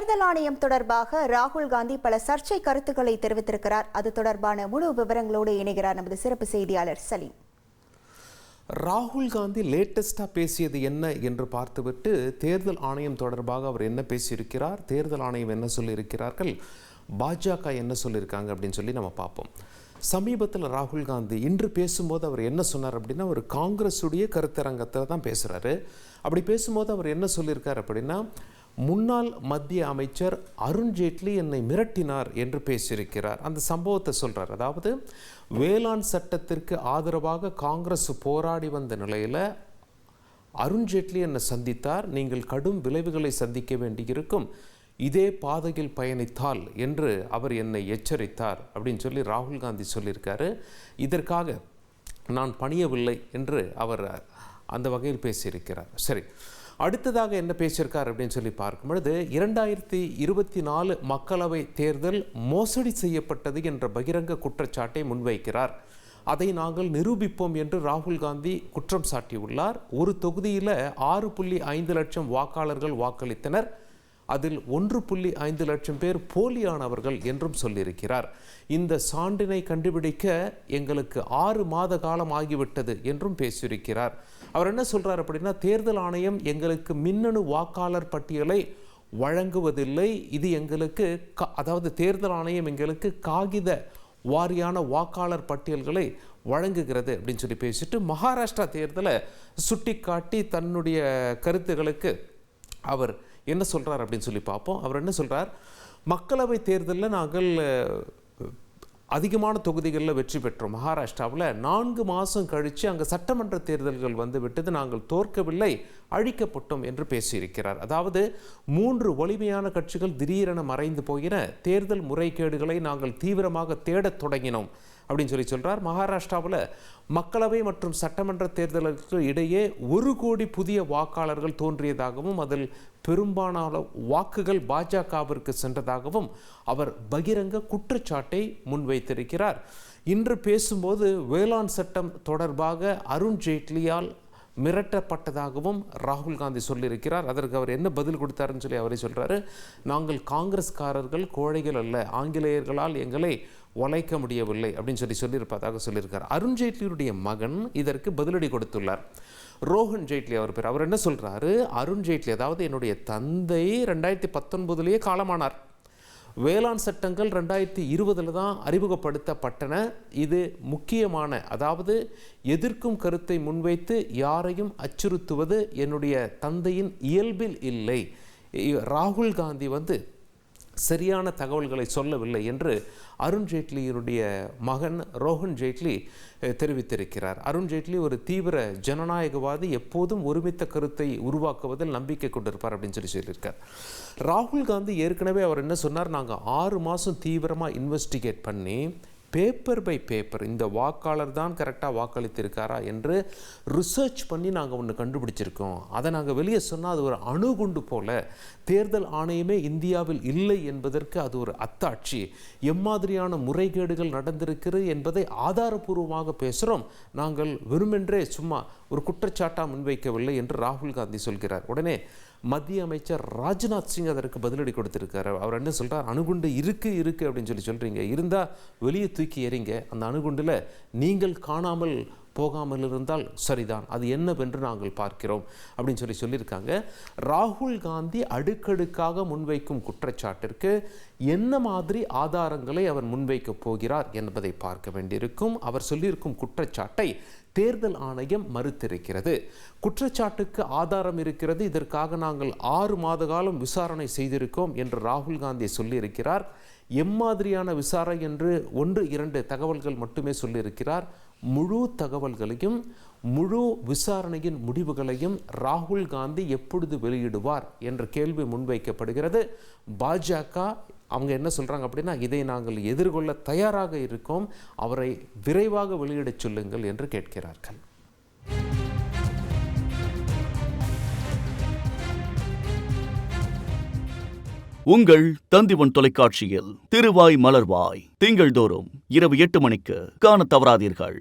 தேர்தல் ஆணையம் தொடர்பாக ராகுல் காந்தி பல சர்ச்சை கருத்துக்களை தெரிவித்திருக்கிறார். அது தொடர்பான முழு விவரங்களோடு இணைகிறார் நமது சிறப்பு செய்தியாளர் சலீம். ராகுல் காந்தி லேட்டஸ்டாக பேசியது என்ன என்று பார்த்துவிட்டு தேர்தல் ஆணையம் தொடர்பாக அவர் என்ன பேசியிருக்கிறார், தேர்தல் ஆணையம் என்ன சொல்லியிருக்கிறார்கள், பாஜக என்ன சொல்லியிருக்காங்க அப்படின்னு சொல்லி நம்ம பார்ப்போம். சமீபத்தில் ராகுல் காந்தி இன்று பேசும்போது அவர் என்ன சொன்னார் அப்படின்னா, ஒரு காங்கிரஸுடைய கருத்தரங்கத்தில் தான் பேசுகிறாரு. அப்படி பேசும்போது அவர் என்ன சொல்லியிருக்கார் அப்படின்னா, முன்னாள் மத்திய அமைச்சர் அருண்ஜேட்லி என்னை மிரட்டினார் என்று பேசியிருக்கிறார். அந்த சம்பவத்தை சொல்கிறார். அதாவது வேளாண் சட்டத்திற்கு ஆதரவாக காங்கிரஸ் போராடி வந்த நிலையில் அருண்ஜேட்லி என்னை சந்தித்தார், நீங்கள் கடும் விளைவுகளை சந்திக்க வேண்டியிருக்கும், இதே பாதையில் பயணித்தால் என்று அவர் என்னை எச்சரித்தார் அப்படின்னு சொல்லி ராகுல் காந்தி சொல்லியிருக்காரு. இதற்காக நான் பணியவில்லை என்று அவர் அந்த வகையில் பேசியிருக்கிறார். சரி, அடுத்ததாக என்ன பேசியிருக்கார் அப்படின்னு சொல்லி பார்க்கும் பொழுது 2024 மக்களவை தேர்தல் மோசடி செய்யப்பட்டது என்ற பகிரங்க குற்றச்சாட்டை முன்வைக்கிறார். அதை நாங்கள் நிரூபிப்போம் என்று ராகுல் காந்தி குற்றம் சாட்டியுள்ளார். ஒரு தொகுதியில் 6.5 லட்சம் வாக்காளர்கள் வாக்களித்தனர், அதில் 1.5 லட்சம் பேர் போலியானவர்கள் என்றும் சொல்லியிருக்கிறார். இந்த சான்றினை கண்டுபிடிக்க எங்களுக்கு 6 மாத காலம் ஆகிவிட்டது என்றும் பேசியிருக்கிறார். அவர் என்ன சொல்றார் அப்படின்னா, தேர்தல் ஆணையம் எங்களுக்கு மின்னணு வாக்காளர் பட்டியலை வழங்குவதில்லை, இது எங்களுக்கு அதாவது தேர்தல் ஆணையம் எங்களுக்கு காகித வாரியான வாக்காளர் பட்டியல்களை வழங்குகிறது அப்படின்னு சொல்லி பேசிட்டு மகாராஷ்டிரா தேர்தலை சுட்டிக்காட்டி தன்னுடைய கருத்துகளுக்கு அவர் என்ன சொல்கிறார் அப்படின்னு சொல்லி பார்ப்போம். அவர் என்ன சொல்கிறார், மக்களவை தேர்தலில் நாங்கள் அதிகமான தொகுதிகளில் வெற்றி பெற்றோம். மகாராஷ்டிராவில் 4 மாதம் கழித்து அங்கே சட்டமன்ற தேர்தல்கள் வந்து விட்டது, நாங்கள் தோற்கவில்லை, அழிக்கப்பட்டோம் என்று பேசியிருக்கிறார். அதாவது 3 வலிமையான கட்சிகள் திடீரென மறைந்து போயின, தேர்தல் முறைகேடுகளை நாங்கள் தீவிரமாக தேடத் தொடங்கினோம் அப்படின்னு சொல்லி சொல்கிறார். மகாராஷ்டிராவில் மக்களவை மற்றும் சட்டமன்ற தேர்தலுக்கு இடையே 1 கோடி புதிய வாக்காளர்கள் தோன்றியதாகவும் அதில் பெரும்பாலான வாக்குகள் பாஜகவிற்கு சென்றதாகவும் அவர் பகிரங்க குற்றச்சாட்டை முன்வைத்திருக்கிறார். இன்று பேசும்போது வேளாண் சட்டம் தொடர்பாக அருண்ஜேட்லியால் மிரட்டப்பட்டதாகவும் ராகுல் காந்தி சொல்லியிருக்கிறார். அதற்கு அவர் என்ன பதில் கொடுத்தாருன்னு சொல்லி அவரே சொல்கிறாரு, நாங்கள் காங்கிரஸ்காரர்கள் கோழைகள் அல்ல, ஆங்கிலேயர்களால் எங்களை உழைக்க முடியவில்லை அப்படின்னு சொல்லியிருப்பதாக சொல்லியிருக்கார். அருண்ஜேட்லியுடைய மகன் இதற்கு பதிலடி கொடுத்துள்ளார். ரோஹன் ஜேட்லி அவர் பேர். அவர் என்ன சொல்கிறாரு, அருண்ஜேட்லி அதாவது என்னுடைய தந்தை 2019 காலமானார், வேளாண் சட்டங்கள் 2020 தான் அறிமுகப்படுத்தப்பட்டன, இது முக்கியமான அதாவது எதிர்க்கும் கருத்தை முன்வைத்து யாரையும் அச்சுறுத்துவது என்னுடைய தந்தையின் இயல்பில் இல்லை, ராகுல் காந்தி சரியான தகவல்களை சொல்லவில்லை என்று அருண்ஜேட்லியினுடைய மகன் ரோஹன் ஜேட்லி தெரிவித்திருக்கிறார். அருண்ஜேட்லி ஒரு தீவிர ஜனநாயகவாதி, எப்போதும் ஒருமித்த கருத்தை உருவாக்குவதில் நம்பிக்கை கொண்டிருப்பார் அப்படின்னு சொல்லியிருக்கார். ராகுல் காந்தி ஏற்கனவே அவர் என்ன சொன்னார், நாங்கள் 6 மாதம் தீவிரமாக இன்வெஸ்டிகேட் பண்ணி பேப்பர் பை பேப்பர் இந்த வாக்காளர் தான் கரெக்டாக வாக்களித்திருக்காரா என்று ரிசர்ச் பண்ணி நாங்கள் ஒன்று கண்டுபிடிச்சிருக்கோம், அதை நாங்கள் வெளியே சொன்னால் அது ஒரு அணுகுண்டு போல, தேர்தல் ஆணையமே இந்தியாவில் இல்லை என்பதற்கு அது ஒரு அத்தாட்சி, எம்மாதிரியான முறைகேடுகள் நடந்திருக்கிறது என்பதை ஆதாரபூர்வமாக பேசுகிறோம், நாங்கள் வெறுமென்றே சும்மா ஒரு குற்றச்சாட்டாக முன்வைக்கவில்லை என்று ராகுல் காந்தி சொல்கிறார். உடனே மத்திய அமைச்சர் ராஜ்நாத் சிங் அதற்கு பதிலடி கொடுத்திருக்காரு. அவர் என்ன சொல்கிறார், அணுகுண்டு இருக்குது அப்படின்னு சொல்கிறீங்க, இருந்தால் வெளியே தூக்கி எறிங்க, அந்த அணுகுண்டில் நீங்கள் காணாமல் போகாமல் இருந்தால் சரிதான், அது என்னவென்று நாங்கள் பார்க்கிறோம் அப்படின்னு சொல்லியிருக்காங்க. ராகுல் காந்தி அடுக்கடுக்காக முன்வைக்கும் குற்றச்சாட்டிற்கு என்ன மாதிரி ஆதாரங்களை அவர் முன்வைக்கப் போகிறார் என்பதை பார்க்க வேண்டியிருக்கும். அவர் சொல்லியிருக்கும் குற்றச்சாட்டை தேர்தல் ஆணையம் மறுத்திருக்கிறது. குற்றச்சாட்டுக்கு ஆதாரம் இருக்கிறது, இதற்காக நாங்கள் 6 மாத காலம் விசாரணை செய்திருக்கோம் என்று ராகுல் காந்தி சொல்லியிருக்கிறார். எம்மாதிரியான விசாரணை என்று 1-2 தகவல்கள் மட்டுமே சொல்லியிருக்கிறார். முழு தகவல்களையும் முழு விசாரணையின் முடிவுகளையும் ராகுல் காந்தி எப்பொழுது வெளியிடுவார் என்ற கேள்வி முன்வைக்கப்படுகிறது. பாஜக அவங்க என்ன சொல்கிறாங்க அப்படின்னா, இதை நாங்கள் எதிர்கொள்ள தயாராக இருக்கோம், அவரை விரைவாக வெளியிடச் சொல்லுங்கள் என்று கேட்கிறார்கள். உங்கள் தந்திவன் தொலைக்காட்சியில் திருவாய் மலர்வாய் திங்கள்தோறும் இரவு 8 மணிக்கு காணத் தவறாதீர்கள்.